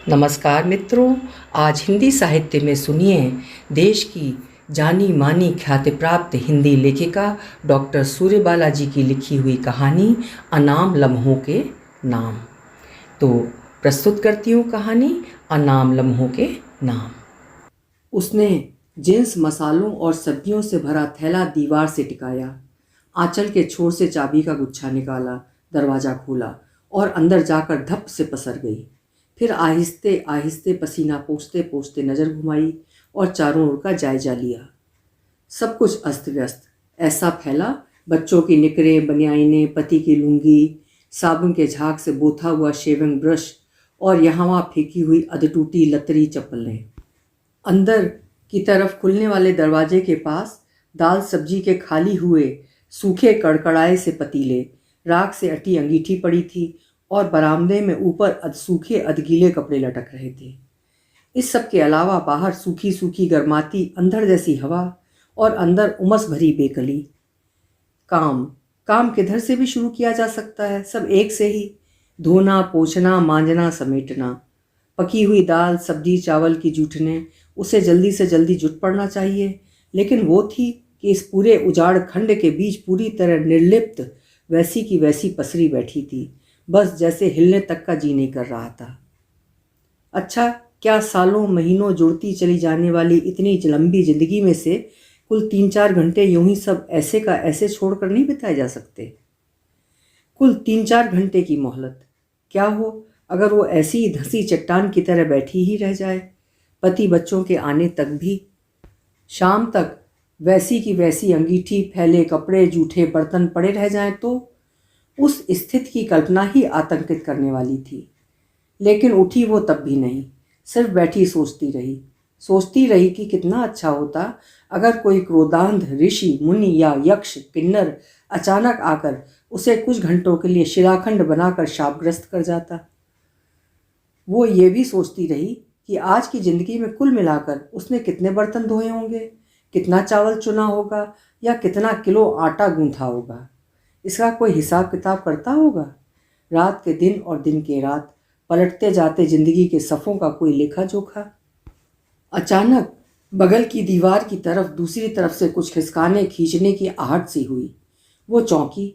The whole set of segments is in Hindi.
नमस्कार मित्रों, आज हिंदी साहित्य में सुनिए देश की जानी मानी ख्याति प्राप्त हिंदी लेखिका डॉक्टर सूर्यबाला जी की लिखी हुई कहानी अनाम लम्हों के नाम। तो प्रस्तुत करती हूँ कहानी अनाम लम्हों के नाम। उसने जींस मसालों और सब्जियों से भरा थैला दीवार से टिकाया, आंचल के छोर से चाबी का गुच्छा निकाला, दरवाज़ा खोला और अंदर जाकर धप से पसर गई। फिर आहिस्ते आहिस्ते पसीना पोंछते पोंछते नज़र घुमाई और चारों ओर का जायजा लिया। सब कुछ अस्त व्यस्त ऐसा फैला, बच्चों की निकरें, बनियाइनें, पति की लुंगी, साबुन के झाग से बोथा हुआ शेविंग ब्रश और यहाँ वहाँ फेंकी हुई अधटूटी लतरी चप्पलें। अंदर की तरफ खुलने वाले दरवाजे के पास दाल सब्जी के खाली हुए सूखे कड़कड़ाए से पतीले, राख से अटी अंगीठी पड़ी थी और बरामदे में ऊपर सूखे अधगीले कपड़े लटक रहे थे। इस सब के अलावा बाहर सूखी सूखी गर्माती अंधड़ जैसी हवा और अंदर उमस भरी बेकली। काम किधर से भी शुरू किया जा सकता है, सब एक से ही। धोना, पोंछना, मांजना, समेटना। पकी हुई दाल, सब्जी, चावल की जूठने, उसे जल्दी से जल्दी जुट पड़ना चाहिए। लेकिन वो थी कि इस पूरे उजाड़ खंड के बीच पूरी तरह निर्लिप्त वैसी की वैसी पसरी बैठी थी, बस जैसे हिलने तक का जी नहीं कर रहा था। अच्छा, क्या सालों महीनों जुड़ती चली जाने वाली इतनी लंबी जिंदगी में से कुल 3-4 घंटे यूं ही सब ऐसे का ऐसे छोड़कर नहीं बिताए जा सकते? कुल 3-4 घंटे की मोहलत। क्या हो अगर वो ऐसी ही धंसी चट्टान की तरह बैठी ही रह जाए, पति बच्चों के आने तक भी? शाम तक वैसी की वैसी अंगीठी, फैले कपड़े, जूठे बर्तन पड़े रह जाएं तो? उस स्थिति की कल्पना ही आतंकित करने वाली थी। लेकिन उठी वो तब भी नहीं, सिर्फ बैठी सोचती रही कि कितना अच्छा होता अगर कोई क्रोधांध ऋषि, मुनि या यक्ष, किन्नर अचानक आकर उसे कुछ घंटों के लिए शिलाखंड बनाकर शापग्रस्त कर जाता। वो ये भी सोचती रही कि आज की जिंदगी में कुल मिलाकर उसने कितने बर्तन धोए होंगे, कितना चावल चुना होगा या कितना किलो आटा गूंथा होगा। इसका कोई हिसाब किताब करता होगा? रात के दिन और दिन के रात, पलटते जाते जिंदगी के सफ़ों का कोई लेखा जोखा? अचानक बगल की दीवार की तरफ दूसरी तरफ से कुछ खिसकाने खींचने की आहट सी हुई। वो चौंकी।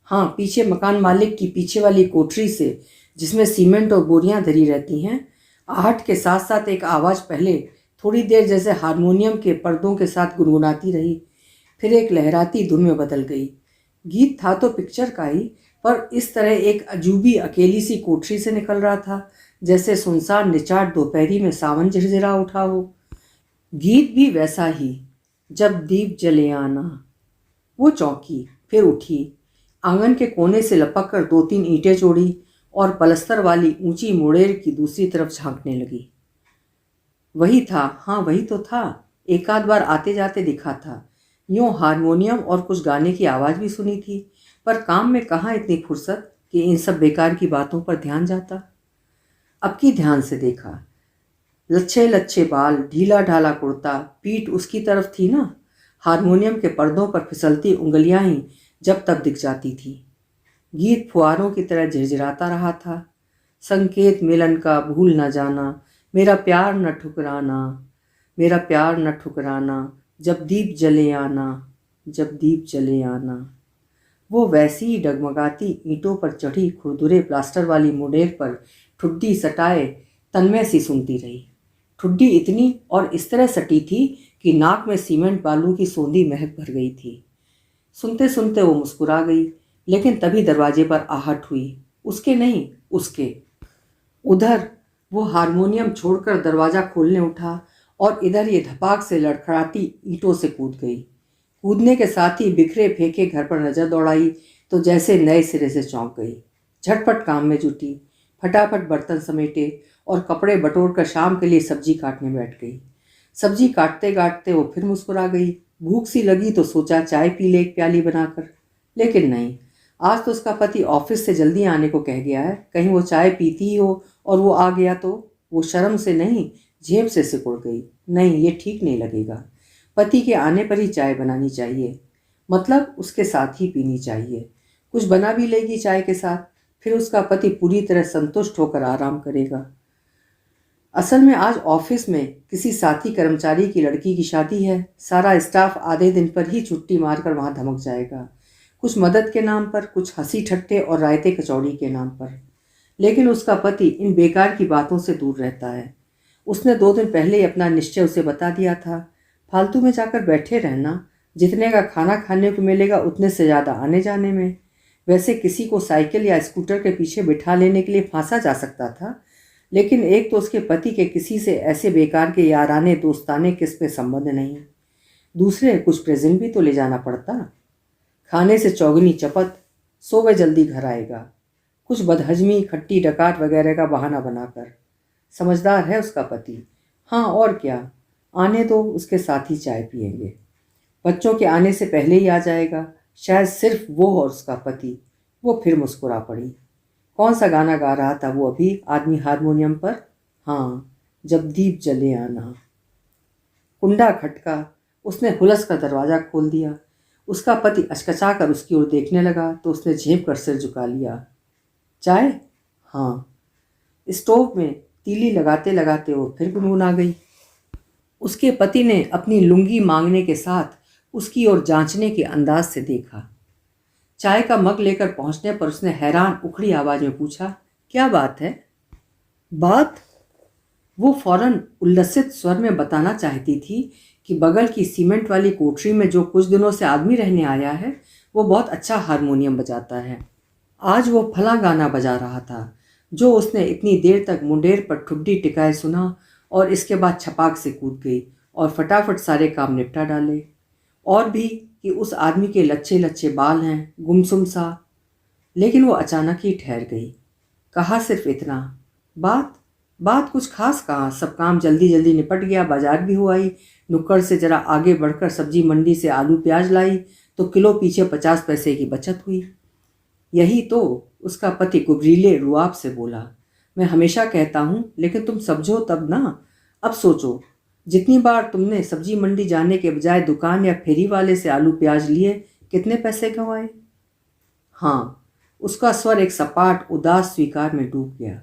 हाँ, पीछे मकान मालिक की पीछे वाली कोठरी से, जिसमें सीमेंट और बोरियां धरी रहती हैं, आहट के साथ साथ एक आवाज़ पहले थोड़ी देर जैसे हारमोनियम के पर्दों के साथ गुनगुनाती रही, फिर एक लहराती धुन में बदल गई। गीत था तो पिक्चर का ही, पर इस तरह एक अजूबी अकेली सी कोठरी से निकल रहा था जैसे सुनसान निचाट दोपहरी में सावन झिरझिरा उठा हो। गीत भी वैसा ही, जब दीप जले आना। वो चौंकी, फिर उठी, आंगन के कोने से लपक कर 2-3 ईंटें जोड़ी और पलस्तर वाली ऊंची मुड़ेर की दूसरी तरफ झांकने लगी। वही था, हाँ वही तो था। एक आध बार आते जाते दिखा था। यूं हारमोनियम और कुछ गाने की आवाज़ भी सुनी थी, पर काम में कहाँ इतनी फुर्सत कि इन सब बेकार की बातों पर ध्यान जाता। अब की ध्यान से देखा, लच्छे लच्छे बाल, ढीला ढाला कुर्ता, पीठ उसकी तरफ थी ना। हारमोनियम के पर्दों पर फिसलती उंगलियां ही जब तब दिख जाती थी। गीत फुहारों की तरह झिरझिराता रहा था। संकेत मिलन का भूल न जाना, मेरा प्यार न ठुकराना, मेरा प्यार न ठुकराना, जब दीप जले आना, जब दीप जले आना। वो वैसी ही डगमगाती ईंटों पर चढ़ी खुरदुरे प्लास्टर वाली मुंडेर पर ठुड्डी सटाए तन्मय सी सुनती रही। ठुड्डी इतनी और इस तरह सटी थी कि नाक में सीमेंट बालू की सोंधी महक भर गई थी। सुनते सुनते वो मुस्कुरा गई, लेकिन तभी दरवाजे पर आहट हुई। उसके नहीं, उसके। उधर वो हारमोनियम छोड़कर दरवाज़ा खोलने उठा और इधर ये धपाक से लड़खड़ाती ईंटों से कूद गई। कूदने के साथ ही बिखरे फेंके घर पर नजर दौड़ाई तो जैसे नए सिरे से चौंक गई। झटपट काम में जुटी, फटाफट बर्तन समेटे और कपड़े बटोर कर शाम के लिए सब्जी काटने बैठ गई। सब्जी काटते काटते वो फिर मुस्कुरा गई। भूख सी लगी तो सोचा चाय पी ले एक प्याली बनाकर, लेकिन नहीं। आज तो उसका पति ऑफिस से जल्दी आने को कह गया है, कहीं वो चाय पीती ही हो और वो आ गया तो? वो शर्म से नहीं, झेप से सिकुड़ गई। नहीं, ये ठीक नहीं लगेगा। पति के आने पर ही चाय बनानी चाहिए, मतलब उसके साथ ही पीनी चाहिए। कुछ बना भी लेगी चाय के साथ, फिर उसका पति पूरी तरह संतुष्ट होकर आराम करेगा। असल में आज ऑफिस में किसी साथी कर्मचारी की लड़की की शादी है। सारा स्टाफ आधे दिन पर ही छुट्टी मारकर वहां धमक जाएगा। कुछ मदद के नाम पर, कुछ हंसी ठट्टे और रायते कचौड़ी के नाम पर। लेकिन उसका पति इन बेकार की बातों से दूर रहता है। उसने 2 दिन पहले ही अपना निश्चय उसे बता दिया था। फालतू में जाकर बैठे रहना, जितने का खाना खाने को मिलेगा उतने से ज़्यादा आने जाने में। वैसे किसी को साइकिल या स्कूटर के पीछे बिठा लेने के लिए फांसा जा सकता था, लेकिन एक तो उसके पति के किसी से ऐसे बेकार के याराने दोस्ताने किस्में संबंध नहीं, दूसरे कुछ प्रेजेंट भी तो ले जाना पड़ता। खाने से चौगनी चपत, सो वह जल्दी घर आएगा, कुछ बदहजमी खट्टी डकार वगैरह का बहाना बनाकर। समझदार है उसका पति। हाँ और क्या, आने दो, उसके साथ ही चाय पिएंगे। बच्चों के आने से पहले ही आ जाएगा, शायद सिर्फ वो और उसका पति। वो फिर मुस्कुरा पड़ी। कौन सा गाना गा रहा था वो अभी आदमी हारमोनियम पर? हाँ, जब दीप जले आना। कुंडा खटका, उसने हुलस का दरवाज़ा खोल दिया। उसका पति अचकचा कर उसकी ओर देखने लगा तो उसने झेप कर सिर झुका लिया। चाय? हाँ। स्टोव में तीली लगाते लगाते वो फिर गुनगुना गई। उसके पति ने अपनी लुंगी मांगने के साथ उसकी ओर जांचने के अंदाज से देखा। चाय का मग लेकर पहुंचने पर उसने हैरान उखड़ी आवाज में पूछा, क्या बात है? बात? वो फौरन उल्लसित स्वर में बताना चाहती थी कि बगल की सीमेंट वाली कोठरी में जो कुछ दिनों से आदमी रहने आया है वो बहुत अच्छा हारमोनियम बजाता है। आज वो फला गाना बजा रहा था जो उसने इतनी देर तक मुंडेर पर ठुड्डी टिकाए सुना, और इसके बाद छपाक से कूद गई और फटाफट सारे काम निपटा डाले। और भी कि उस आदमी के लच्छे लच्छे बाल हैं, गुमसुम सा। लेकिन वो अचानक ही ठहर गई। कहा सिर्फ इतना, बात? बात कुछ खास कहा, सब काम जल्दी जल्दी निपट गया। बाजार भी हुआ ही, नुक्कड़ से जरा आगे बढ़कर सब्जी मंडी से आलू प्याज लाई तो किलो पीछे 50 पैसे की बचत हुई। यही तो, उसका पति गुबरीले रुआब से बोला। मैं हमेशा कहता हूँ, लेकिन तुम समझो तब ना। अब सोचो, जितनी बार तुमने सब्जी मंडी जाने के बजाय दुकान या फेरी वाले से आलू प्याज लिए, कितने पैसे गंवाए? हाँ, उसका स्वर एक सपाट उदास स्वीकार में डूब गया।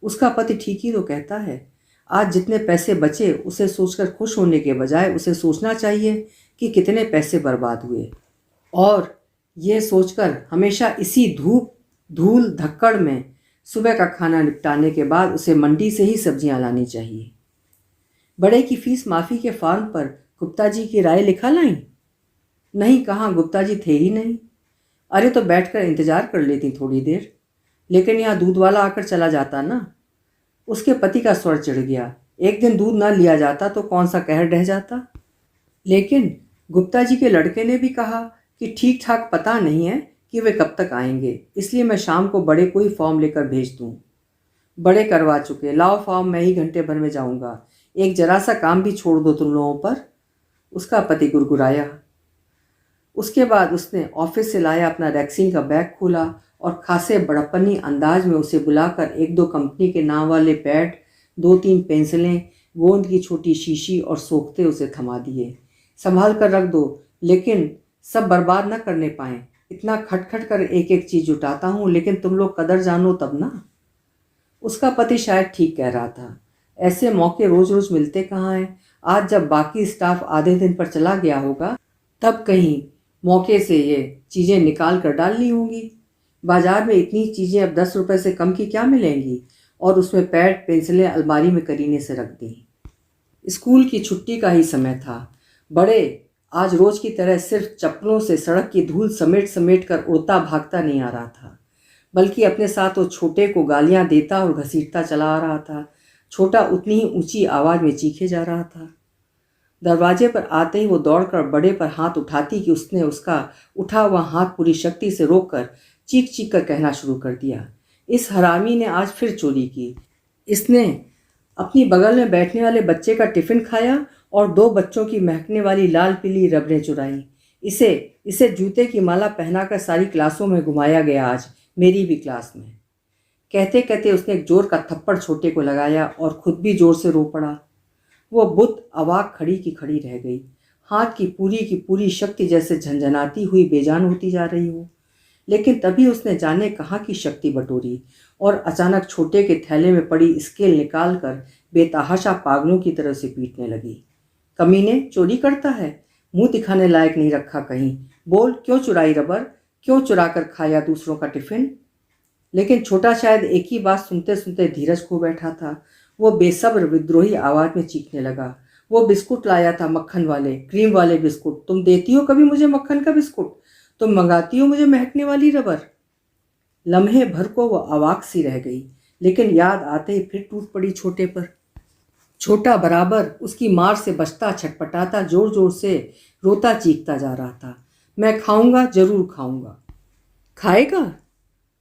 उसका पति ठीक ही तो कहता है। आज जितने पैसे बचे उसे सोचकर खुश होने के बजाय उसे सोचना चाहिए कि कितने पैसे बर्बाद हुए, और ये सोचकर हमेशा इसी धूप धूल धक्कड़ में सुबह का खाना निपटाने के बाद उसे मंडी से ही सब्जियां लानी चाहिए। बड़े की फीस माफ़ी के फॉर्म पर गुप्ता जी की राय लिखा लाई? नहीं, कहाँ, गुप्ता जी थे ही नहीं। अरे तो बैठकर इंतजार कर लेती थोड़ी देर। लेकिन यहाँ दूध वाला आकर चला जाता ना। उसके पति का स्वर चिढ़ गया। एक दिन दूध ना लिया जाता तो कौन सा कहर रह जाता। लेकिन गुप्ता जी के लड़के ने भी कहा कि ठीक ठाक पता नहीं है कि वे कब तक आएंगे, इसलिए मैं शाम को बड़े को ही फॉर्म लेकर भेज दूँ। बड़े करवा चुके, लाओ फॉर्म, मैं ही घंटे भर में जाऊँगा। एक जरा सा काम भी छोड़ दो तुम लोगों पर। उसका पति गुरगुराया। उसके बाद उसने ऑफिस से लाया अपना रैक्सीन का बैग खोला और खासे बड़प्पनी अंदाज में उसे बुलाकर 1-2 कंपनी के नाम वाले पैड, 2-3 पेंसिलें, गोंद की छोटी शीशी और सोखते उसे थमा दिए। संभाल कर रख दो, लेकिन सब बर्बाद न करने पाएं। इतना खटखट कर एक एक चीज़ जुटाता हूँ, लेकिन तुम लोग कदर जानो तब ना। उसका पति शायद ठीक कह रहा था। ऐसे मौके रोज रोज मिलते कहाँ हैं। आज जब बाकी स्टाफ आधे दिन पर चला गया होगा तब कहीं मौके से ये चीज़ें निकाल कर डालनी होंगी। बाजार में इतनी चीज़ें अब 10 रुपए से कम की क्या मिलेंगी, और उसमें पैड पेंसिलें अलमारी में करीने से रख दी। स्कूल की छुट्टी का ही समय था। बड़े आज रोज की तरह सिर्फ चप्पलों से सड़क की धूल समेट समेट कर उड़ता भागता नहीं आ रहा था, बल्कि अपने साथ वो छोटे को गालियां देता और घसीटता चला आ रहा था। छोटा उतनी ही ऊंची आवाज़ में चीखे जा रहा था। दरवाजे पर आते ही वो दौड़कर बड़े पर हाथ उठाती कि उसने उसका उठा हुआ हाथ पूरी शक्ति से रोककर चीख चीख कर कहना शुरू कर दिया, इस हरामी ने आज फिर चोरी की। इसने अपनी बगल में बैठने वाले बच्चे का टिफ़िन खाया और 2 बच्चों की महकने वाली लाल पीली रबड़ें चुराई। इसे जूते की माला पहनाकर सारी क्लासों में घुमाया गया, आज मेरी भी क्लास में। कहते कहते उसने एक जोर का थप्पड़ छोटे को लगाया और खुद भी जोर से रो पड़ा। वो बुत अवाक खड़ी की खड़ी रह गई। हाथ की पूरी शक्ति जैसे झंझनाती हुई बेजान होती जा रही हो। लेकिन तभी उसने जाने कहाँ की शक्ति बटोरी और अचानक छोटे के थैले में पड़ी स्केल निकालकर बेतहाशा पागलों की तरह से पीटने लगी। कमीने, चोरी करता है, मुंह दिखाने लायक नहीं रखा कहीं। बोल, क्यों चुराई रबर? क्यों चुरा कर खाया दूसरों का टिफिन? लेकिन छोटा शायद एक ही बात सुनते सुनते धीरज खो बैठा था। वो बेसब्र विद्रोही आवाज में चीखने लगा, वो बिस्कुट लाया था, मक्खन वाले, क्रीम वाले बिस्कुट। तुम देती हो कभी मुझे मक्खन का बिस्कुट? तुम मंगाती हो मुझे महकने वाली रबर? लम्हे भर को वो अवाक सी रह गई, लेकिन याद आते ही फिर टूट पड़ी छोटे पर। छोटा बराबर उसकी मार से बचता, छटपटाता, जोर जोर से रोता चीखता जा रहा था। मैं खाऊंगा, जरूर खाऊंगा। खाएगा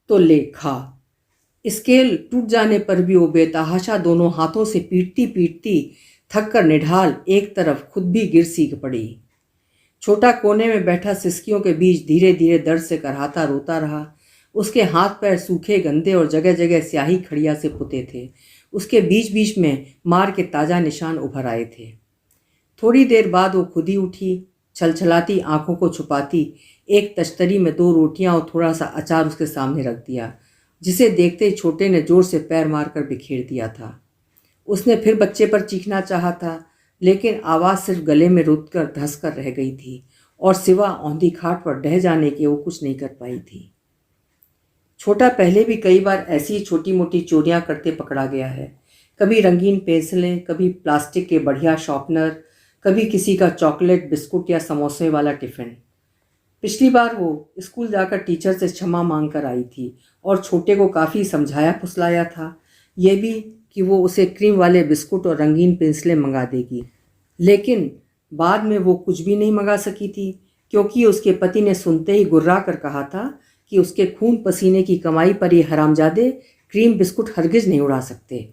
तो ले खा। स्केल टूट जाने पर भी वो बेतहाशा दोनों हाथों से पीटती पीटती थक कर निढाल एक तरफ खुद भी गिर सी पड़ी। छोटा कोने में बैठा सिसकियों के बीच धीरे धीरे दर्द से कराहता रोता रहा। उसके हाथ पैर सूखे, गंदे और जगह जगह स्याही खड़िया से पुते थे। उसके बीच बीच में मार के ताज़ा निशान उभर आए थे। थोड़ी देर बाद वो खुद ही उठी, छलछलाती आंखों को छुपाती एक तश्तरी में 2 रोटियां और थोड़ा सा अचार उसके सामने रख दिया, जिसे देखते ही छोटे ने जोर से पैर मारकर बिखेर दिया था। उसने फिर बच्चे पर चीखना चाहा था, लेकिन आवाज़ सिर्फ गले में रुक कर धंस कर रह गई थी और सिवा औंधी खाट पर ढह जाने के वो कुछ नहीं कर पाई थी। छोटा पहले भी कई बार ऐसी छोटी मोटी चोरियां करते पकड़ा गया है। कभी रंगीन पेंसिलें, कभी प्लास्टिक के बढ़िया शॉर्पनर, कभी किसी का चॉकलेट, बिस्कुट या समोसे वाला टिफ़िन। पिछली बार वो स्कूल जाकर टीचर से क्षमा मांग कर आई थी और छोटे को काफ़ी समझाया फुसलाया था, ये भी कि वो उसे क्रीम वाले बिस्कुट और रंगीन पेंसिलें मंगा देगी। लेकिन बाद में वो कुछ भी नहीं मंगा सकी थी, क्योंकि उसके पति ने सुनते ही गुर्रा कर कहा था कि उसके खून पसीने की कमाई पर ये हरामजादे क्रीम बिस्कुट हरगिज नहीं उड़ा सकते।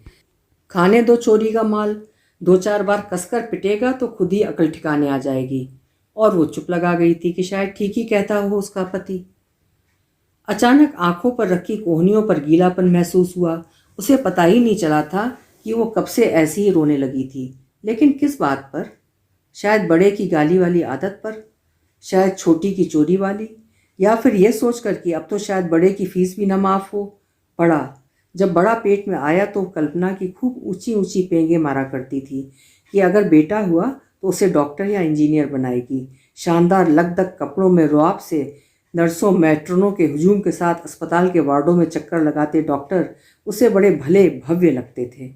खाने दो चोरी का माल, 2-4 बार कसकर पिटेगा तो खुद ही अकल ठिकाने आ जाएगी। और वो चुप लगा गई थी कि शायद ठीक ही कहता हो उसका पति। अचानक आंखों पर रखी कोहनियों पर गीलापन महसूस हुआ। उसे पता ही नहीं चला था कि वो कब से ऐसी ही रोने लगी थी, लेकिन किस बात पर? शायद बड़े की गाली वाली आदत पर, शायद छोटी की चोरी वाली, या फिर यह सोचकर कि अब तो शायद बड़े की फीस भी न माफ़ हो। पढ़ा, जब बड़ा पेट में आया तो कल्पना की खूब ऊंची ऊंची पेंगे मारा करती थी कि अगर बेटा हुआ तो उसे डॉक्टर या इंजीनियर बनाएगी। शानदार लगदग कपड़ों में रुआब से नर्सों, मैट्रोनों के हुजूम के साथ अस्पताल के वार्डों में चक्कर लगाते डॉक्टर उसे बड़े भले भव्य लगते थे।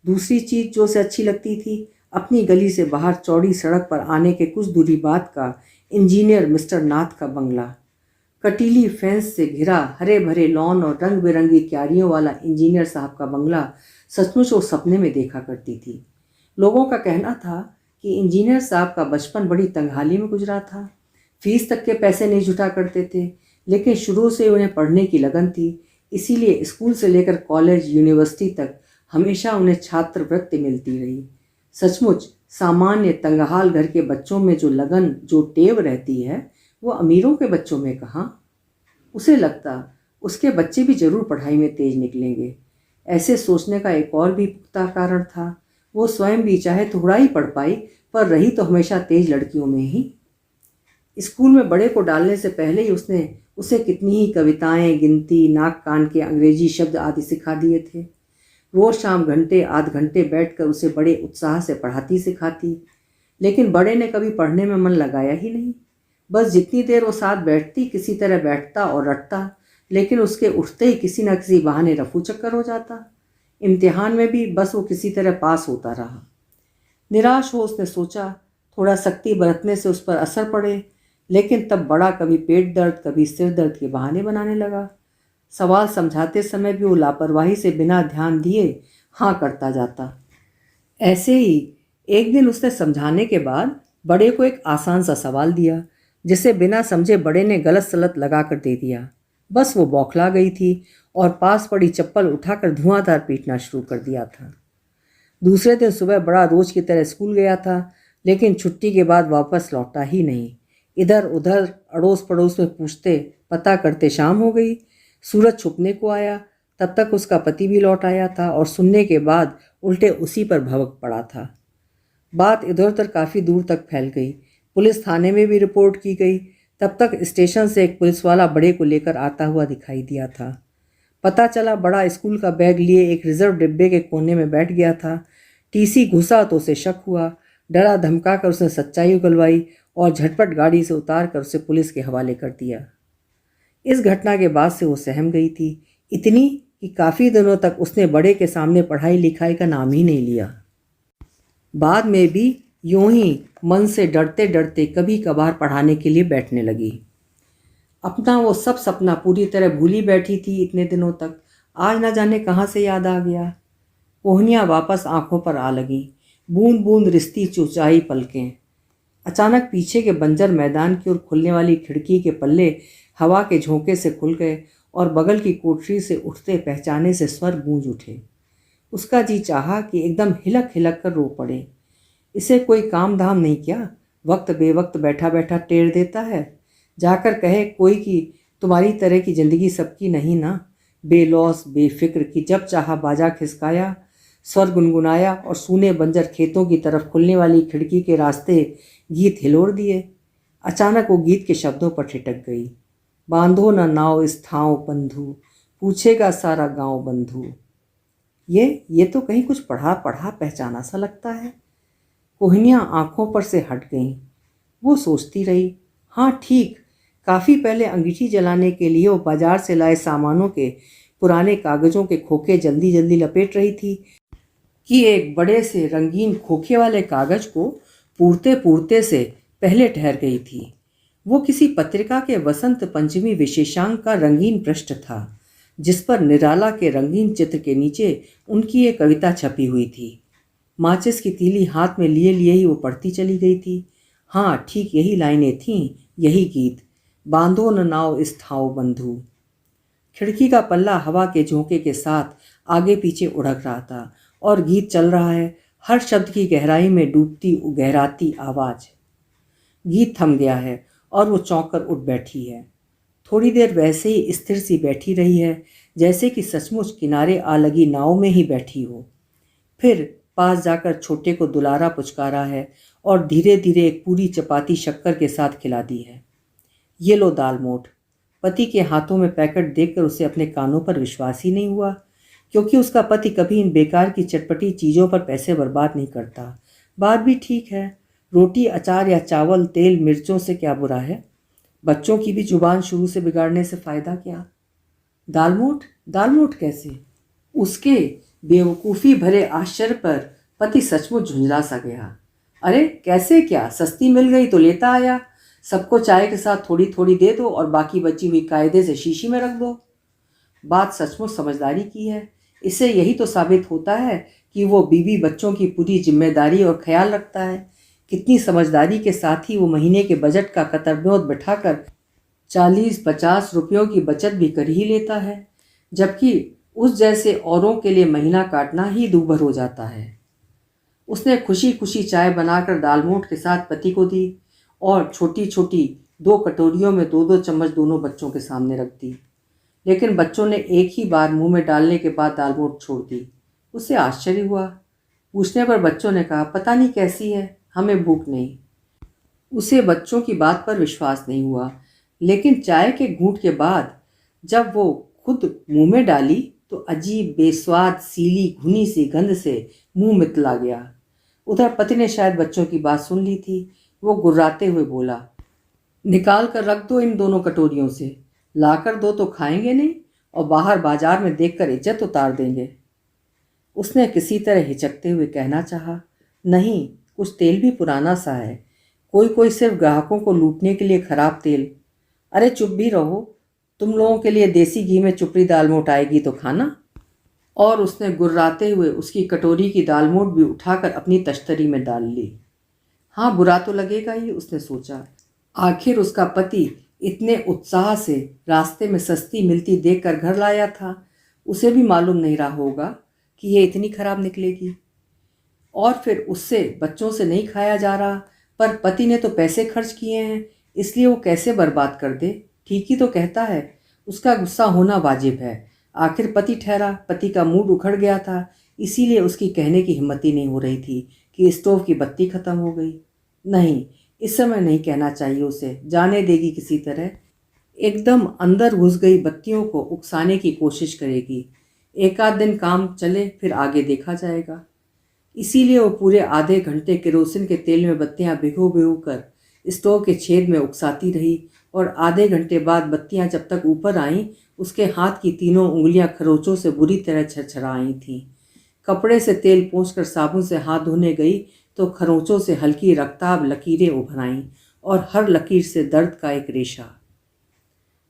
दूसरी चीज़ जो उसे अच्छी लगती थी, अपनी गली से बाहर चौड़ी सड़क पर आने के कुछ दूरी बाद का इंजीनियर मिस्टर नाथ का बंगला। कटीली फेंस से घिरा, हरे भरे लॉन और रंग बिरंगी क्यारियों वाला इंजीनियर साहब का बंगला सचमुच वो सपने में देखा करती थी। लोगों का कहना था कि इंजीनियर साहब का बचपन बड़ी तंगहाली में गुजरा था। फीस तक के पैसे नहीं जुटा करते थे, लेकिन शुरू से उन्हें पढ़ने की लगन थी। इसीलिए स्कूल से लेकर कॉलेज, यूनिवर्सिटी तक हमेशा उन्हें छात्रवृत्ति मिलती रही। सचमुच सामान्य तंगहाल घर के बच्चों में जो लगन, जो टेव रहती है, वो अमीरों के बच्चों में कहाँ। उसे लगता उसके बच्चे भी जरूर पढ़ाई में तेज निकलेंगे। ऐसे सोचने का एक और भी पुख्ता कारण था, वो स्वयं भी चाहे थोड़ा ही पढ़ पाई, पर रही तो हमेशा तेज लड़कियों में ही। स्कूल में बड़े को डालने से पहले ही उसने उसे कितनी ही कविताएं, गिनती, नाक कान के अंग्रेजी शब्द आदि सिखा दिए थे। रोज शाम घंटे आध घंटे बैठकर उसे बड़े उत्साह से पढ़ाती सिखाती, लेकिन बड़े ने कभी पढ़ने में मन लगाया ही नहीं। बस जितनी देर वो साथ बैठती किसी तरह बैठता और रटता, लेकिन उसके उठते ही किसी न किसी बहाने रफू चक्कर हो जाता। इम्तिहान में भी बस वो किसी तरह पास होता रहा। निराश हो उसने सोचा थोड़ा सख्ती बरतने से उस पर असर पड़े, लेकिन तब बड़ा कभी पेट दर्द, कभी सिर दर्द के बहाने बनाने लगा। सवाल समझाते समय भी वो लापरवाही से बिना ध्यान दिए हाँ करता जाता। ऐसे ही एक दिन उसने समझाने के बाद बड़े को एक आसान सा सवाल दिया, जिसे बिना समझे बड़े ने गलत सलत लगा कर दे दिया। बस वो बौखला गई थी और पास पड़ी चप्पल उठाकर धुआंधार पीटना शुरू कर दिया था। दूसरे दिन सुबह बड़ा रोज की तरह स्कूल गया था, लेकिन छुट्टी के बाद वापस लौटा ही नहीं। इधर उधर अड़ोस पड़ोस में पूछते पता करते शाम हो गई। सूरज छुपने को आया, तब तक उसका पति भी लौट आया था और सुनने के बाद उल्टे उसी पर भड़क पड़ा था। बात इधर उधर काफ़ी दूर तक फैल गई। पुलिस थाने में भी रिपोर्ट की गई। तब तक स्टेशन से एक पुलिस वाला बड़े को लेकर आता हुआ दिखाई दिया था। पता चला बड़ा स्कूल का बैग लिए एक रिजर्व डिब्बे के कोने में बैठ गया था। टीसी घुसा तो उसे शक हुआ। डरा धमका कर उसने सच्चाई उगलवाई और झटपट गाड़ी से उतार कर उसे पुलिस के हवाले कर दिया। इस घटना के बाद से वो सहम गई थी, इतनी कि काफ़ी दिनों तक उसने बड़े के सामने पढ़ाई लिखाई का नाम ही नहीं लिया। बाद में भी यूं ही मन से डरते डरते कभी कभार पढ़ाने के लिए बैठने लगी। अपना वो सब सपना पूरी तरह भूली बैठी थी इतने दिनों तक, आज न जाने कहाँ से याद आ गया। कोहनियाँ वापस आंखों पर आ लगीं, बूंद बूंद रिश्ती चुचाई पलकें। अचानक पीछे के बंजर मैदान की ओर खुलने वाली खिड़की के पल्ले हवा के झोंके से खुल गए और बगल की कोठरी से उठते पहचाने से स्वर गूंज उठे। उसका जी चाहा कि एकदम हिलक हिलक कर रो पड़े। इसे कोई काम धाम नहीं क्या, वक्त बेवक्त बैठा बैठा टेर देता है। जाकर कहे कोई कि तुम्हारी तरह की ज़िंदगी सबकी नहीं ना, बेलौस बेफिक्र कि जब चाहा बाजा खिसकाया, स्वर गुनगुनाया और सूने बंजर खेतों की तरफ खुलने वाली खिड़की के रास्ते गीत हिलोर दिए। अचानक वो गीत के शब्दों पर ठिठक गई। बांधो न नाव इस ठाव बंधु, पूछेगा सारा गांव बंधु। ये तो कहीं कुछ पढ़ा पढ़ा पहचाना सा लगता है। कोहनियाँ आंखों पर से हट गईं। वो सोचती रही, हाँ ठीक, काफ़ी पहले अंगीठी जलाने के लिए वो बाजार से लाए सामानों के पुराने कागज़ों के खोखे जल्दी जल्दी लपेट रही थी कि एक बड़े से रंगीन खोखे वाले कागज़ को पूरते पूरते से पहले ठहर गई थी। वो किसी पत्रिका के वसंत पंचमी विशेषांक का रंगीन पृष्ठ था, जिस पर निराला के रंगीन चित्र के नीचे उनकी एक कविता छपी हुई थी। माचिस की तीली हाथ में लिए लिए ही वो पढ़ती चली गई थी। हाँ ठीक यही लाइनें थीं, यही गीत, बांधो न नाव इस ठाव बंधु। खिड़की का पल्ला हवा के झोंके के साथ आगे पीछे उड़क रहा था और गीत चल रहा है, हर शब्द की गहराई में डूबती गहराती आवाज़। गीत थम गया है और वो चौंक कर उठ बैठी है। थोड़ी देर वैसे ही स्थिर सी बैठी रही है, जैसे कि सचमुच किनारे आ लगी नाव में ही बैठी हो। फिर पास जाकर छोटे को दुलारा पुचकारा है और धीरे धीरे एक पूरी चपाती शक्कर के साथ खिला दी है। ये लो दाल मोठ। पति के हाथों में पैकेट देखकर उसे अपने कानों पर विश्वास ही नहीं हुआ, क्योंकि उसका पति कभी इन बेकार की चटपटी चीज़ों पर पैसे बर्बाद नहीं करता। बात भी ठीक है, रोटी अचार या चावल तेल मिर्चों से क्या बुरा है। बच्चों की भी जुबान शुरू से बिगाड़ने से फ़ायदा क्या। दाल मोठ कैसे? उसके बेवकूफ़ी भरे आश्चर्य पर पति सचमुच झुंझला सा गया। अरे कैसे क्या, सस्ती मिल गई तो लेता आया। सबको चाय के साथ थोड़ी थोड़ी दे दो और बाकी बची हुई कायदे से शीशी में रख दो। बात सचमुच समझदारी की है। इससे यही तो साबित होता है कि वो बीवी बच्चों की पूरी जिम्मेदारी और ख्याल रखता है। कितनी समझदारी के साथ ही वो महीने के बजट का कतरनोट बिठाकर 40-50 रुपयों की बचत भी कर ही लेता है, जबकि उस जैसे औरों के लिए महीना काटना ही दूभर हो जाता है। उसने खुशी खुशी चाय बनाकर दालमोठ के साथ पति को दी और छोटी छोटी 2 कटोरियों में 2-2 चम्मच दोनों बच्चों के सामने रख दी। लेकिन बच्चों ने एक ही बार मुंह में डालने के बाद दालमोठ छोड़ दी। उसे आश्चर्य हुआ। पूछने पर बच्चों ने कहा, पता नहीं कैसी है, हमें भूख नहीं। उसे बच्चों की बात पर विश्वास नहीं हुआ, लेकिन चाय के घूंट के बाद जब वो खुद मुंह में डाली तो अजीब बेस्वाद सीली घुनी सी गंध से मुंह मितला गया। उधर पति ने शायद बच्चों की बात सुन ली थी। वो गुर्राते हुए बोला, निकाल कर रख दो इन दोनों कटोरियों से, लाकर दो तो खाएंगे नहीं और बाहर बाजार में देखकर इज्जत उतार देंगे। उसने किसी तरह हिचकते हुए कहना चाहा, नहीं, कुछ तेल भी पुराना सा है, कोई कोई सिर्फ ग्राहकों को लूटने के लिए खराब तेल। अरे चुप भी रहो, तुम लोगों के लिए देसी घी में चुपड़ी दाल मोठ आएगी तो खाना। और उसने गुर्राते हुए उसकी कटोरी की दाल मोठ भी उठाकर अपनी तश्तरी में डाल ली। हाँ बुरा तो लगेगा ही, उसने सोचा। आखिर उसका पति इतने उत्साह से रास्ते में सस्ती मिलती देखकर घर लाया था, उसे भी मालूम नहीं रहा होगा कि ये इतनी खराब निकलेगी। और फिर उससे बच्चों से नहीं खाया जा रहा, पर पति ने तो पैसे खर्च किए हैं, इसलिए वो कैसे बर्बाद कर दे। ठीक ही तो कहता है, उसका गुस्सा होना वाजिब है। आखिर पति ठहरा, पति का मूड उखड़ गया था, इसीलिए उसकी कहने की हिम्मत ही नहीं हो रही थी कि स्टोव की बत्ती खत्म हो गई। नहीं, इस समय नहीं कहना चाहिए उसे, जाने देगी किसी तरह। एकदम अंदर घुस गई बत्तियों को उकसाने की कोशिश करेगी। एक आध दिन काम चले फिर आगे देखा जाएगा। इसीलिए वो पूरे आधे घंटे केरोसिन के तेल में बत्तियां भिगो भिगो कर स्टोव के छेद में उकसाती रही और आधे घंटे बाद बत्तियां जब तक ऊपर आईं उसके हाथ की तीनों उंगलियां खरोंचों से बुरी तरह छरछरा आई थीं। कपड़े से तेल पोंछकर साबुन से हाथ धोने गई तो खरोंचों से हल्की रक्ताब लकीरें उभर आईं और हर लकीर से दर्द का एक रेशा।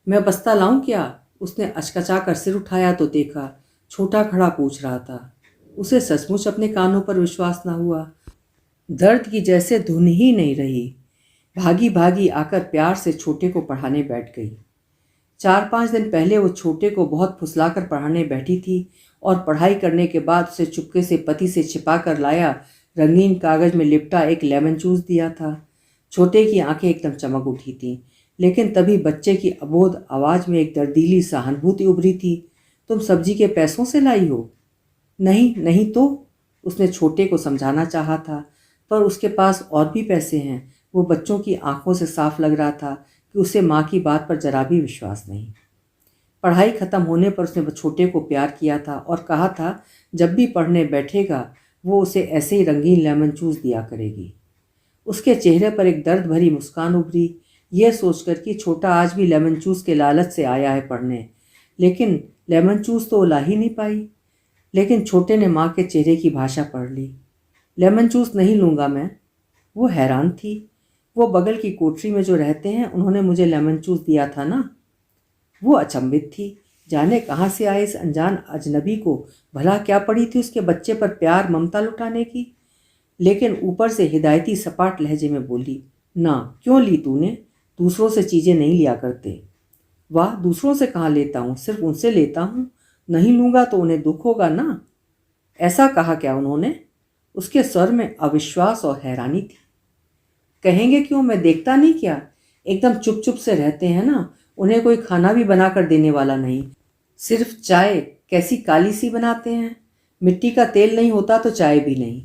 मैं बस्ता लाऊं क्या? उसने अचकचा कर सिर उठाया तो देखा छोटा खड़ा पूछ रहा था। उसे सचमुच अपने कानों पर विश्वास न हुआ। दर्द की जैसे धुन ही नहीं रही। भागी भागी आकर प्यार से छोटे को पढ़ाने बैठ गई। 4-5 दिन पहले वो छोटे को बहुत फुसलाकर पढ़ाने बैठी थी और पढ़ाई करने के बाद उसे चुपके से पति से छिपा कर लाया रंगीन कागज में लिपटा एक लेमन जूस दिया था। छोटे की आंखें एकदम चमक उठी थीं, लेकिन तभी बच्चे की अबोध आवाज़ में एक दर्दीली सहानुभूति उभरी थी। तुम सब्जी के पैसों से लाई हो? नहीं नहीं तो, उसने छोटे को समझाना चाहा था, पर उसके पास और भी पैसे हैं। वो बच्चों की आंखों से साफ लग रहा था कि उसे माँ की बात पर जरा भी विश्वास नहीं। पढ़ाई खत्म होने पर उसने छोटे को प्यार किया था और कहा था जब भी पढ़ने बैठेगा वो उसे ऐसे ही रंगीन लेमन जूस दिया करेगी। उसके चेहरे पर एक दर्द भरी मुस्कान उभरी, यह सोचकर कि छोटा आज भी लेमन जूस के लालच से आया है पढ़ने, लेकिन लेमन जूस तो वो ला ही नहीं पाई। लेकिन छोटे ने माँ के चेहरे की भाषा पढ़ ली। लेमन जूस नहीं लूँगा मैं। वो हैरान थी। वो बगल की कोठरी में जो रहते हैं उन्होंने मुझे लेमन जूस दिया था ना। वो अचंभित थी, जाने कहाँ से आए इस अनजान अजनबी को भला क्या पड़ी थी उसके बच्चे पर प्यार ममता लुटाने की। लेकिन ऊपर से हिदायती सपाट लहजे में बोली, ना क्यों ली तूने? दूसरों से चीज़ें नहीं लिया करते। वाह, दूसरों से कहाँ लेता हूँ, सिर्फ उनसे लेता हूँ। नहीं लूँगा तो उन्हें दुख होगा ना। ऐसा कहा क्या उन्होंने? उसके स्वर में अविश्वास और हैरानी थी। कहेंगे क्यों, मैं देखता नहीं क्या? एकदम चुप चुप से रहते हैं ना। उन्हें कोई खाना भी बना कर देने वाला नहीं, सिर्फ चाय कैसी काली सी बनाते हैं। मिट्टी का तेल नहीं होता तो चाय भी नहीं।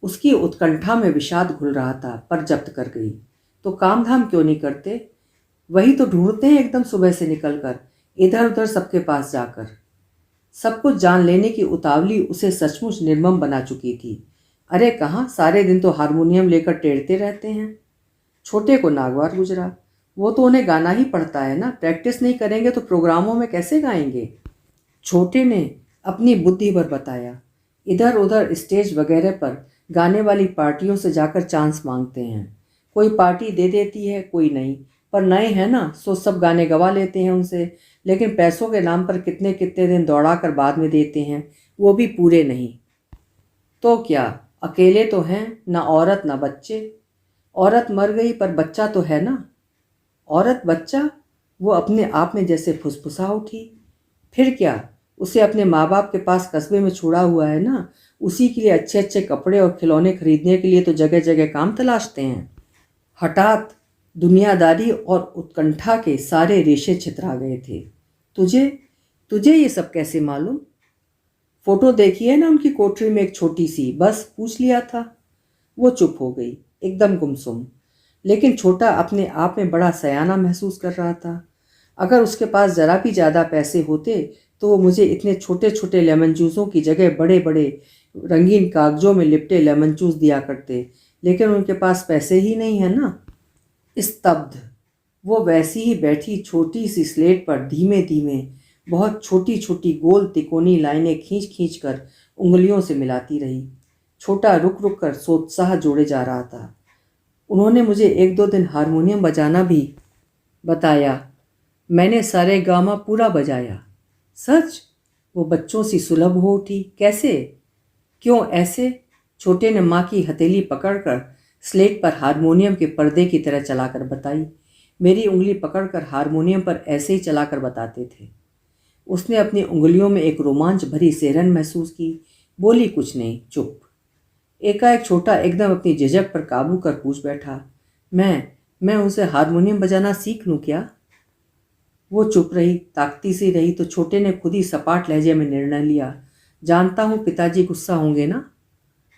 उसकी उत्कंठा में विषाद घुल रहा था, पर जब्त कर गई। तो काम धाम क्यों नहीं करते? वही तो ढूंढते हैं एकदम सुबह से निकलकर, इधर उधर सबके पास जाकर। सब कुछ जान लेने की उतावली उसे सचमुच निर्मम बना चुकी थी। अरे कहाँ, सारे दिन तो हारमोनियम लेकर टेढ़ते रहते हैं। छोटे को नागवार गुजरा। वो तो उन्हें गाना ही पड़ता है ना, प्रैक्टिस नहीं करेंगे तो प्रोग्रामों में कैसे गाएंगे? छोटे ने अपनी बुद्धि भर बताया। इधर उधर स्टेज वगैरह पर गाने वाली पार्टियों से जाकर चांस मांगते हैं। कोई पार्टी दे देती है, कोई नहीं, पर नए हैं ना सो सब गाने गवा लेते हैं उनसे। लेकिन पैसों के नाम पर कितने कितने दिन दौड़ा कर बाद में देते हैं, वो भी पूरे नहीं। तो क्या, अकेले तो हैं, ना औरत ना बच्चे। औरत मर गई पर बच्चा तो है ना। औरत बच्चा, वो अपने आप में जैसे फुसफुसा उठी। फिर क्या, उसे अपने माँ बाप के पास कस्बे में छोड़ा हुआ है ना, उसी के लिए अच्छे अच्छे कपड़े और खिलौने खरीदने के लिए तो जगह जगह काम तलाशते हैं। हठात दुनियादारी और उत्कंठा के सारे रेशे छितरा गए थे। तुझे तुझे ये सब कैसे मालूम? फोटो देखी है ना उनकी कोठरी में एक छोटी सी, बस पूछ लिया था। वो चुप हो गई, एकदम गुमसुम। लेकिन छोटा अपने आप में बड़ा सयाना महसूस कर रहा था। अगर उसके पास ज़रा भी ज़्यादा पैसे होते तो वो मुझे इतने छोटे छोटे लेमन जूसों की जगह बड़े बड़े रंगीन कागजों में लिपटे लेमन जूस दिया करते। लेकिन उनके पास पैसे ही नहीं है ना। स्तब्ध, वो वैसी ही बैठी छोटी सी स्लेट पर धीमे धीमे बहुत छोटी छोटी गोल तिकोनी लाइनें खींच खींच कर उंगलियों से मिलाती रही। छोटा रुक रुक कर सोत्साह जोड़े जा रहा था। उन्होंने मुझे 1-2 दिन हारमोनियम बजाना भी बताया। मैंने सारे गामा पूरा बजाया। सच? वो बच्चों सी सुलभ हो उठी। कैसे? क्यों ऐसे? छोटे ने माँ की हथेली पकड़कर स्लेट पर हारमोनियम के पर्दे की तरह चलाकर बताई। मेरी उंगली पकड़कर हारमोनियम पर ऐसे ही चलाकर बताते थे। उसने अपनी उंगलियों में एक रोमांच भरी सेहरन महसूस की। बोली कुछ नहीं, चुप। एकाएक छोटा एकदम अपनी झिझक पर काबू कर पूछ बैठा, मैं उनसे हारमोनियम बजाना सीख लूँ क्या? वो चुप रही, ताकती सी रही तो छोटे ने खुद ही सपाट लहजे में निर्णय लिया। जानता हूँ पिताजी गुस्सा होंगे ना।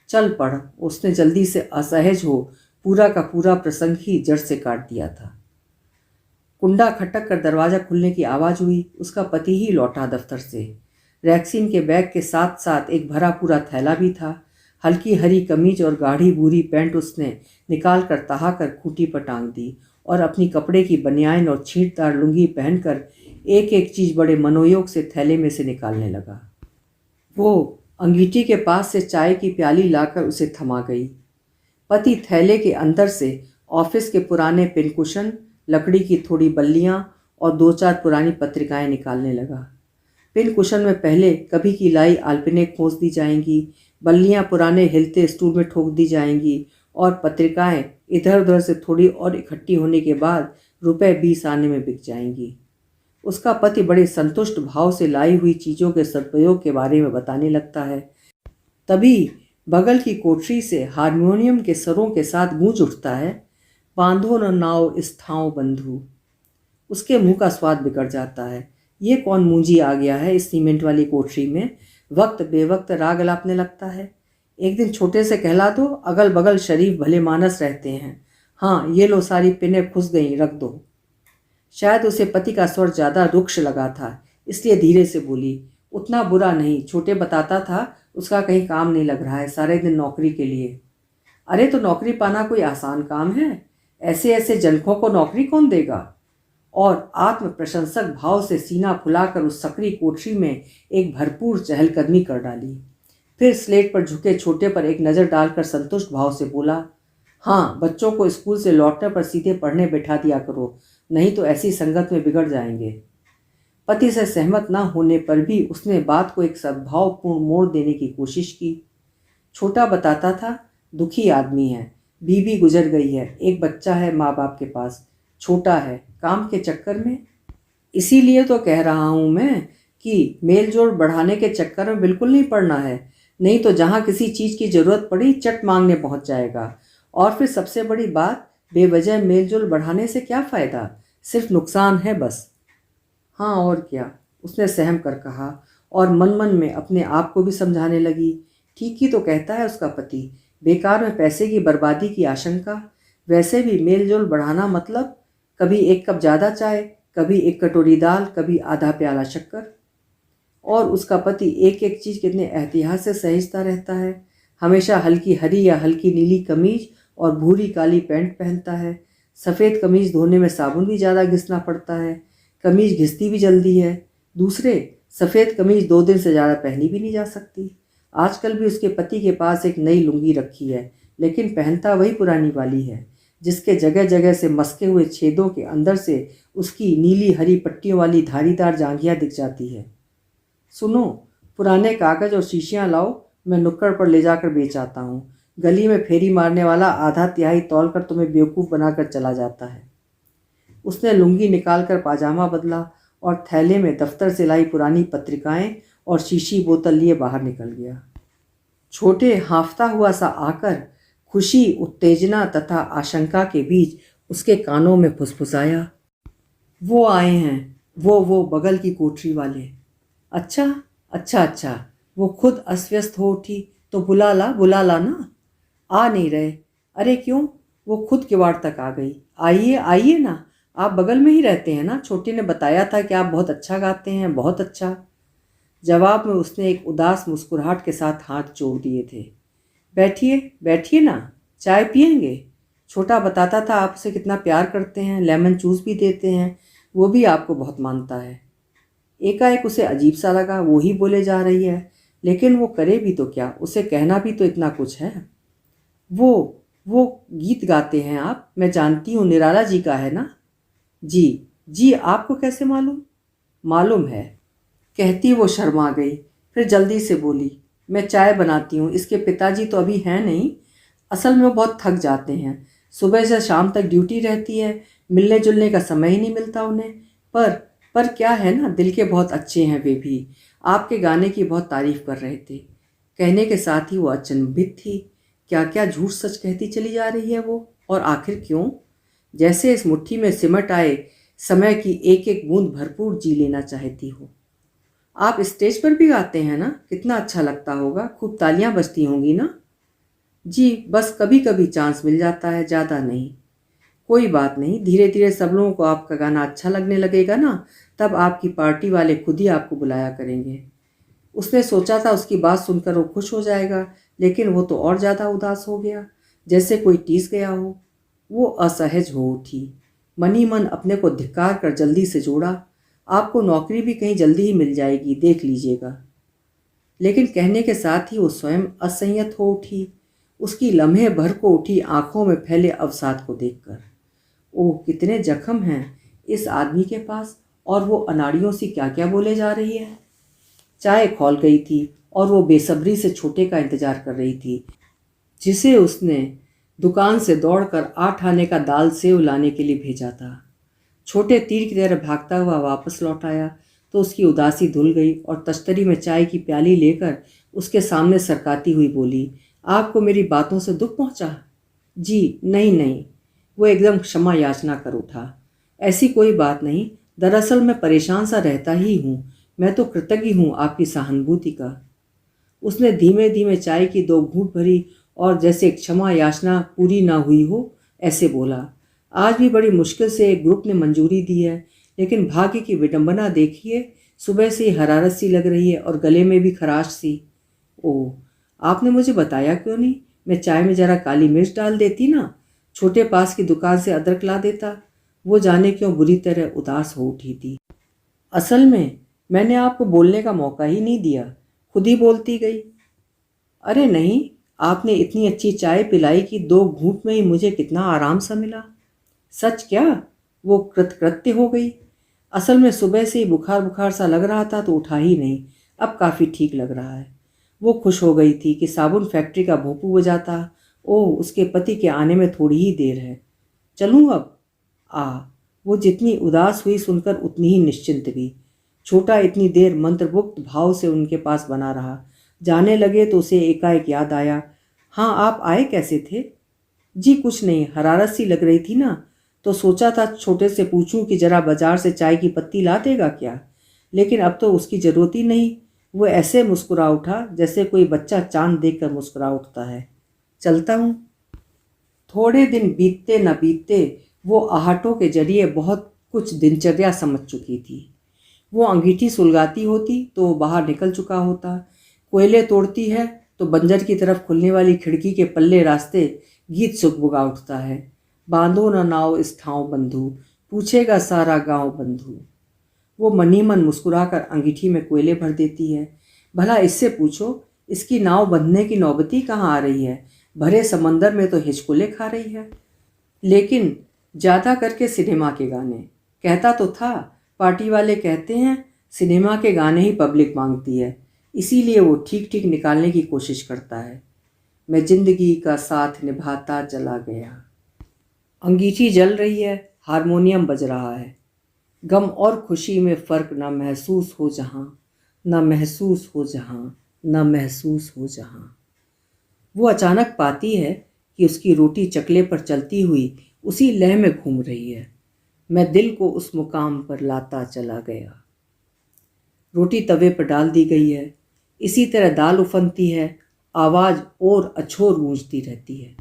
चल पढ़। उसने जल्दी से असहज हो पूरा का पूरा प्रसंग ही जड़ से काट दिया था। कुंडा खटक कर दरवाजा खुलने की आवाज़ हुई। उसका पति ही लौटा दफ्तर से। रैक्सीन के बैग के साथ साथ एक भरा पूरा थैला भी था। हल्की हरी कमीज और गाढ़ी भूरी पैंट उसने निकाल कर तहा कर खूंटी पर टांग दी और अपनी कपड़े की बनियान और छींटदार लुंगी पहनकर एक एक चीज़ बड़े मनोयोग से थैले में से निकालने लगा। वो अंगीठी के पास से चाय की प्याली लाकर उसे थमा गई। पति थैले के अंदर से ऑफिस के पुराने पिनकुशन, लकड़ी की थोड़ी बल्लियां और दो चार पुरानी पत्रिकाएं निकालने लगा। पिनकुशन में पहले कभी की लाई आल्पिने खोस दी जाएंगी, बल्लियां पुराने हिलते स्टूल में ठोक दी जाएंगी और पत्रिकाएं इधर उधर से थोड़ी और इकट्ठी होने के बाद ₹20 आने में बिक जाएंगी। उसका पति बड़े संतुष्ट भाव से लाई हुई चीज़ों के सदुपयोग के बारे में बताने लगता है। तभी बगल की कोठरी से हारमोनियम के स्वरों के साथ गूंज उठता है, बांधो न नाव स्थाओ बंधु। उसके मुंह का स्वाद बिगड़ जाता है। ये कौन मूंजी आ गया है इस सीमेंट वाली कोठरी में, वक्त बेवक्त राग अलापने लगता है। एक दिन छोटे से कहला दो, अगल बगल शरीफ भले मानस रहते हैं। हाँ, ये लो सारी पिनें खुस गई, रख दो। शायद उसे पति का स्वर ज़्यादा रुक्ष लगा था, इसलिए धीरे से बोली, उतना बुरा नहीं, छोटे बताता था उसका कहीं काम नहीं लग रहा है, सारे दिन नौकरी के लिए। अरे तो नौकरी पाना कोई आसान काम है? ऐसे ऐसे जनकों को नौकरी कौन देगा? और आत्म प्रशंसक भाव से सीना फुलाकर उस सकरी कोठरी में एक भरपूर चहलकदमी कर डाली। फिर स्लेट पर झुके छोटे पर एक नज़र डालकर संतुष्ट भाव से बोला, हाँ, बच्चों को स्कूल से लौटने पर सीधे पढ़ने बैठा दिया करो, नहीं तो ऐसी संगत में बिगड़ जाएंगे। पति से सहमत न होने पर भी उसने बात को एक सद्भावपूर्ण मोड़ देने की कोशिश की। छोटा बताता था, दुखी आदमी है, बीवी गुजर गई है, एक बच्चा है माँ बाप के पास, छोटा है, काम के चक्कर में। इसीलिए तो कह रहा हूँ मैं कि मेल जोल बढ़ाने के चक्कर में बिल्कुल नहीं पड़ना है, नहीं तो जहाँ किसी चीज़ की ज़रूरत पड़ी चट मांगने पहुँच जाएगा। और फिर सबसे बड़ी बात, बेवजह मेल जोल बढ़ाने से क्या फ़ायदा, सिर्फ नुकसान है बस। हाँ और क्या, उसने सहम कर कहा और मन मन में अपने आप को भी समझाने लगी। ठीक ही तो कहता है उसका पति, बेकार में पैसे की बर्बादी की आशंका। वैसे भी मेल जोल बढ़ाना मतलब कभी एक कप ज़्यादा चाय, कभी एक कटोरी दाल, कभी आधा प्याला शक्कर। और उसका पति एक एक चीज़ कितने एहतियात से सहेजता रहता है। हमेशा हल्की हरी या हल्की नीली कमीज और भूरी काली पैंट पहनता है। सफ़ेद कमीज धोने में साबुन भी ज़्यादा घिसना पड़ता है, कमीज घिसती भी जल्दी है। दूसरे, सफ़ेद कमीज 2 दिन से ज़्यादा पहनी भी नहीं जा सकती। आजकल भी उसके पति के पास एक नई लुंगी रखी है, लेकिन पहनता वही पुरानी वाली है, जिसके जगह जगह से मस्के हुए छेदों के अंदर से उसकी नीली हरी पट्टियों वाली धारीदार जांघियाँ दिख जाती है। सुनो, पुराने कागज़ और शीशियाँ लाओ, मैं नुक्कड़ पर ले जाकर बेच आता हूँ। गली में फेरी मारने वाला आधा तिहाई तौल कर तुम्हें बेवकूफ़ बनाकर चला जाता है। उसने लुंगी निकालकर पाजामा बदला और थैले में दफ्तर से लाई पुरानी पत्रिकाएं और शीशी बोतल लिए बाहर निकल गया। छोटे हांफता हुआ सा आकर खुशी, उत्तेजना तथा आशंका के बीच उसके कानों में फुसफुसाया, वो आए हैं, वो बगल की कोठरी वाले। अच्छा अच्छा अच्छा, वो खुद अस्त व्यस्त हो उठी तो बुला ला ना। आ नहीं रहे? अरे क्यों, वो खुद किवाड़ तक आ गई। आइए आइए ना, आप बगल में ही रहते हैं ना, छोटे ने बताया था कि आप बहुत अच्छा गाते हैं, बहुत अच्छा। जवाब में उसने एक उदास मुस्कुराहट के साथ हाथ जोड़ दिए थे। बैठिए बैठिए ना, चाय पिएंगे? छोटा बताता था आप उसे कितना प्यार करते हैं, लेमन जूस भी देते हैं, वो भी आपको बहुत मानता है। एकाएक उसे अजीब सा लगा, वो ही बोले जा रही है, लेकिन वो करे भी तो क्या, उसे कहना भी तो इतना कुछ है। वो गीत गाते हैं आप, मैं जानती हूँ, निराला जी का है ना? जी जी, आपको कैसे मालूम? मालूम है, कहती वो शर्मा गई। फिर जल्दी से बोली, मैं चाय बनाती हूँ, इसके पिताजी तो अभी हैं नहीं, असल में वो बहुत थक जाते हैं, सुबह से शाम तक ड्यूटी रहती है, मिलने जुलने का समय ही नहीं मिलता उन्हें। पर क्या है ना, दिल के बहुत अच्छे हैं वे भी, आपके गाने की बहुत तारीफ कर रहे थे। कहने के साथ ही वो अचंभित थी, क्या क्या झूठ सच कहती चली जा रही है वो, और आखिर क्यों? जैसे इस मुट्ठी में सिमट आए समय की एक एक बूंद भरपूर जी लेना चाहती हो। आप स्टेज पर भी गाते हैं ना, कितना अच्छा लगता होगा, खूब तालियां बजती होंगी ना? जी, बस कभी कभी चांस मिल जाता है, ज़्यादा नहीं। कोई बात नहीं, धीरे धीरे सब लोगों को आपका गाना अच्छा लगने लगेगा ना, तब आपकी पार्टी वाले खुद ही आपको बुलाया करेंगे। उसने सोचा था उसकी बात सुनकर वो खुश हो जाएगा, लेकिन वो तो और ज़्यादा उदास हो गया, जैसे कोई टीस गया हो। वो असहज हो उठी। मन ही मन अपने को धिक्कार कर जल्दी से जोड़ा, आपको नौकरी भी कहीं जल्दी ही मिल जाएगी, देख लीजिएगा। लेकिन कहने के साथ ही वो स्वयं असंयत हो उठी, उसकी लम्हे भर को उठी आंखों में फैले अवसाद को देखकर। ओह, कितने जख्म हैं इस आदमी के पास, और वो अनाड़ियों सी क्या क्या बोले जा रही है। चाय खौल गई थी और वो बेसब्री से छोटे का इंतजार कर रही थी, जिसे उसने दुकान से दौड़कर 8 आने का दाल सेव लाने के लिए भेजा था। छोटे तीर की तरह भागता हुआ वापस लौट आया तो उसकी उदासी धुल गई और तश्तरी में चाय की प्याली लेकर उसके सामने सरकाती हुई बोली, आपको मेरी बातों से दुख पहुंचा? जी नहीं नहीं, वो एकदम क्षमा याचना कर उठा। ऐसी कोई बात नहीं, दरअसल मैं परेशान सा रहता ही हूँ, मैं तो कृतज्ञ हूँ आपकी सहानुभूति का। उसने धीमे धीमे चाय की 2 घूंट भरी और जैसे क्षमा याचना पूरी ना हुई हो ऐसे बोला, आज भी बड़ी मुश्किल से एक ग्रुप ने मंजूरी दी है, लेकिन भाग्य की विडंबना देखिए, सुबह से ही हरारत सी लग रही है और गले में भी खराश सी। ओह, आपने मुझे बताया क्यों नहीं? मैं चाय में जरा काली मिर्च डाल देती ना, छोटे पास की दुकान से अदरक ला देता। वो जाने क्यों बुरी तरह उदास हो उठी थी। असल में मैंने आपको बोलने का मौका ही नहीं दिया, खुद ही बोलती गई। अरे नहीं, आपने इतनी अच्छी चाय पिलाई कि 2 घूंट में ही मुझे कितना आराम सा मिला। सच क्या? वो कृतकृत्य हो गई। असल में सुबह से ही बुखार बुखार सा लग रहा था तो उठा ही नहीं, अब काफ़ी ठीक लग रहा है। वो खुश हो गई थी कि साबुन फैक्ट्री का भोंपू बजाता। ओह, उसके पति के आने में थोड़ी ही देर है। चलूँ अब? वो जितनी उदास हुई सुनकर उतनी ही निश्चिंत भी। छोटा इतनी देर मंत्रमुग्ध भाव से उनके पास बना रहा। जाने लगे तो उसे एकाएक याद आया, हाँ आप आए कैसे थे? जी कुछ नहीं, हरारत सी लग रही थी ना, तो सोचा था छोटे से पूछूं कि जरा बाजार से चाय की पत्ती ला देगा क्या, लेकिन अब तो उसकी ज़रूरत ही नहीं। वो ऐसे मुस्कुरा उठा जैसे कोई बच्चा चांद देखकर मुस्कुरा उठता है। चलता हूँ। थोड़े दिन बीतते न बीतते वो आहटों के जरिए बहुत कुछ दिनचर्या समझ चुकी थी। वो अंगीठी सुलगाती होती तो वो बाहर निकल चुका होता, कोयले तोड़ती है तो बंजर की तरफ खुलने वाली खिड़की के पल्ले रास्ते गीत सुगबुगा उठता है, बांधो न नाव इस ठाव बंधु, पूछेगा सारा गांव बंधु। वो मन ही मन मुस्कुराकर अंगीठी में कोयले भर देती है। भला इससे पूछो, इसकी नाव बंधने की नौबती कहाँ आ रही है, भरे समंदर में तो हिचकोले खा रही है। लेकिन ज़्यादा करके सिनेमा के गाने। कहता तो था, पार्टी वाले कहते हैं सिनेमा के गाने ही पब्लिक मांगती है, इसीलिए वो ठीक ठीक निकालने की कोशिश करता है। मैं जिंदगी का साथ निभाता चला गया। अंगीठी जल रही है, हारमोनियम बज रहा है। गम और खुशी में फ़र्क न महसूस हो जहाँ, न महसूस हो जहाँ, न महसूस हो जहाँ। वो अचानक पाती है कि उसकी रोटी चकले पर चलती हुई उसी लय में घूम रही है। मैं दिल को उस मुकाम पर लाता चला गया। रोटी तवे पर डाल दी गई है। इसी तरह दाल उफनती है, आवाज़ और अछोर गूंजती रहती है।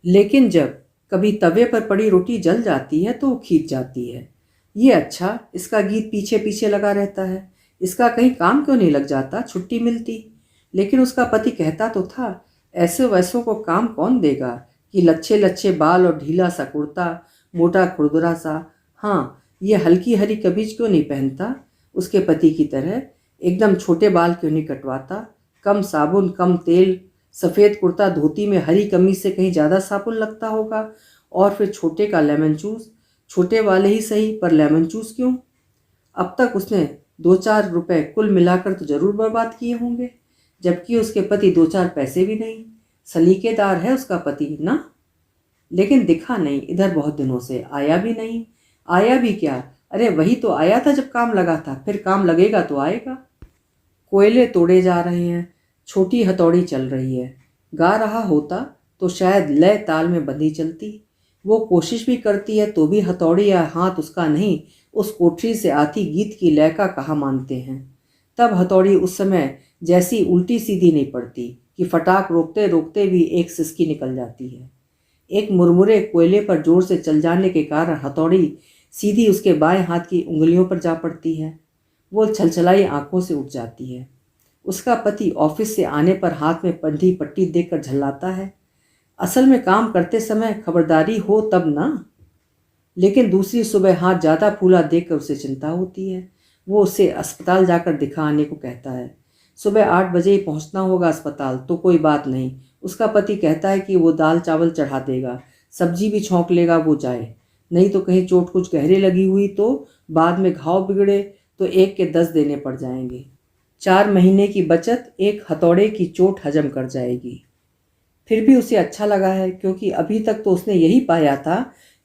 लेकिन जब कभी तवे पर पड़ी रोटी जल जाती है तो वो खींच जाती है। ये अच्छा, इसका गीत पीछे पीछे लगा रहता है, इसका कहीं काम क्यों नहीं लग जाता, छुट्टी मिलती। लेकिन उसका पति कहता तो था, ऐसे वैसों को काम कौन देगा कि लच्छे लच्छे बाल और ढीला सा कुर्ता, मोटा खुरदुरा सा। हाँ, ये हल्की हरी कमीज क्यों नहीं पहनता, उसके पति की तरह एकदम छोटे बाल क्यों नहीं कटवाता, कम साबुन कम तेल, सफ़ेद कुर्ता धोती में हरी कमीज से कहीं ज़्यादा साबुन लगता होगा। और फिर छोटे का लेमन जूस, छोटे वाले ही सही पर लेमन जूस क्यों? अब तक उसने 2-4 रुपए कुल मिलाकर तो जरूर बर्बाद किए होंगे, जबकि उसके पति 2-4 पैसे भी नहीं। सलीकेदार है उसका पति ना। लेकिन दिखा नहीं, इधर बहुत दिनों से आया भी नहीं। आया भी क्या, अरे वही तो आया था जब काम लगा था, फिर काम लगेगा तो आएगा। कोयले तोड़े जा रहे हैं, छोटी हथौड़ी चल रही है। गा रहा होता तो शायद लय ताल में बंधी चलती। वो कोशिश भी करती है तो भी हथौड़ी या हाथ उसका नहीं, उस कोठरी से आती गीत की लय का कहाँ मानते हैं। तब हथौड़ी उस समय जैसी उल्टी सीधी नहीं पड़ती, कि फटाक रोकते रोकते भी एक सिसकी निकल जाती है। एक मुरमुरे कोयले पर जोर से चल जाने के कारण हथौड़ी सीधी उसके बाएं हाथ की उंगलियों पर जा पड़ती है। वो छलछलाई आंखों से उठ जाती है। उसका पति ऑफिस से आने पर हाथ में बंधी पट्टी देखकर झल्लाता है। असल में काम करते समय खबरदारी हो तब ना। लेकिन दूसरी सुबह हाथ ज़्यादा फूला देखकर उसे चिंता होती है। वो उसे अस्पताल जाकर दिखा आने को कहता है। सुबह 8 बजे ही पहुंचना होगा अस्पताल, तो कोई बात नहीं। उसका पति कहता है कि वो दाल चावल चढ़ा देगा, सब्जी भी छौंक लेगा, वो जाए। नहीं तो कहीं चोट कुछ गहरे लगी हुई तो बाद में घाव बिगड़े तो 1 के 10 देने पड़ जाएंगे। 4 महीने की बचत एक हथौड़े की चोट हजम कर जाएगी। फिर भी उसे अच्छा लगा है, क्योंकि अभी तक तो उसने यही पाया था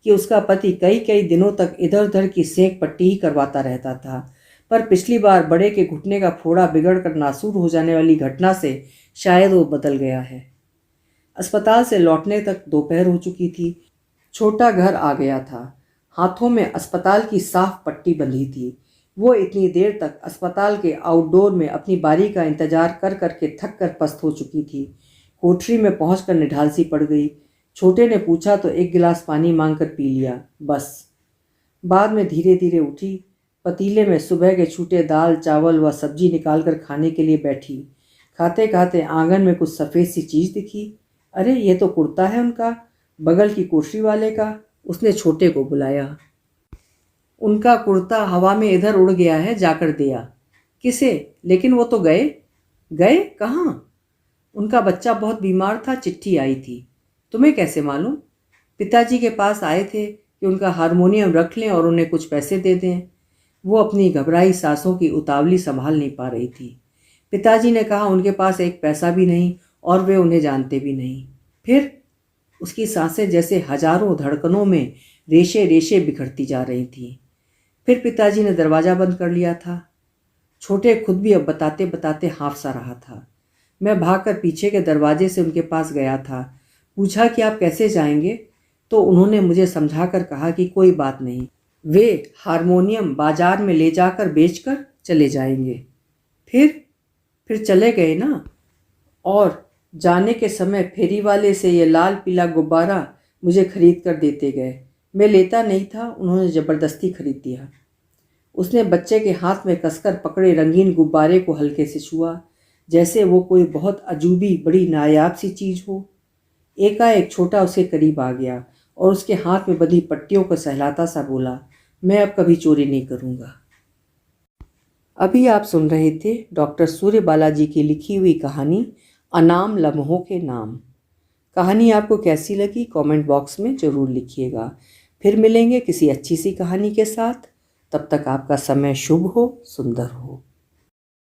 कि उसका पति कई कई दिनों तक इधर उधर की सेंक पट्टी ही करवाता रहता था। पर पिछली बार बड़े के घुटने का फोड़ा बिगड़कर नासूर हो जाने वाली घटना से शायद वो बदल गया है। अस्पताल से लौटने तक दोपहर हो चुकी थी। छोटा घर आ गया था। हाथों में अस्पताल की साफ पट्टी बंधी थी। वो इतनी देर तक अस्पताल के आउटडोर में अपनी बारी का इंतजार कर करके थक कर पस्त हो चुकी थी। कोठरी में पहुंचकर निढालसी पड़ गई। छोटे ने पूछा तो 1 गिलास पानी मांगकर पी लिया, बस। बाद में धीरे धीरे उठी। पतीले में सुबह के छूटे दाल चावल व सब्जी निकालकर खाने के लिए बैठी। खाते खाते आंगन में कुछ सफ़ेद सी चीज़ दिखी। अरे, ये तो कुर्ता है उनका, बगल की कोठरी वाले का। उसने छोटे को बुलाया। उनका कुर्ता हवा में इधर उड़ गया है, जाकर दिया। किसे? लेकिन वो तो गए। गए कहाँ? उनका बच्चा बहुत बीमार था, चिट्ठी आई थी। तुम्हें कैसे मालूम? पिताजी के पास आए थे कि उनका हारमोनियम रख लें और उन्हें कुछ पैसे दे दें। वो अपनी घबराई सांसों की उतावली संभाल नहीं पा रही थी। पिताजी ने कहा उनके पास एक पैसा भी नहीं और वे उन्हें जानते भी नहीं। फिर उसकी सांसें जैसे हजारों धड़कनों में रेशे रेशे बिखरती जा रही थीं। फिर पिताजी ने दरवाज़ा बंद कर लिया था। छोटे खुद भी अब बताते बताते हाँफ सा रहा था। मैं भागकर पीछे के दरवाजे से उनके पास गया था। पूछा कि आप कैसे जाएंगे, तो उन्होंने मुझे समझाकर कहा कि कोई बात नहीं, वे हारमोनियम बाजार में ले जाकर बेचकर चले जाएंगे। फिर चले गए ना। और जाने के समय फेरी वाले से ये लाल पीला गुब्बारा मुझे खरीद कर देते गए। मैं लेता नहीं था, उन्होंने ज़बरदस्ती खरीद दिया। उसने बच्चे के हाथ में कसकर पकड़े रंगीन गुब्बारे को हल्के से छुआ, जैसे वो कोई बहुत अजूबी बड़ी नायाब सी चीज़ हो। एकाएक छोटा उसके करीब आ गया और उसके हाथ में बंधी पट्टियों को सहलाता सा बोला, मैं अब कभी चोरी नहीं करूँगा। अभी आप सुन रहे थे डॉक्टर सूर्य बालाजी की लिखी हुई कहानी अनाम लम्हों के नाम। कहानी आपको कैसी लगी कमेंट बॉक्स में ज़रूर लिखिएगा। फिर मिलेंगे किसी अच्छी सी कहानी के साथ। तब तक आपका समय शुभ हो, सुंदर हो।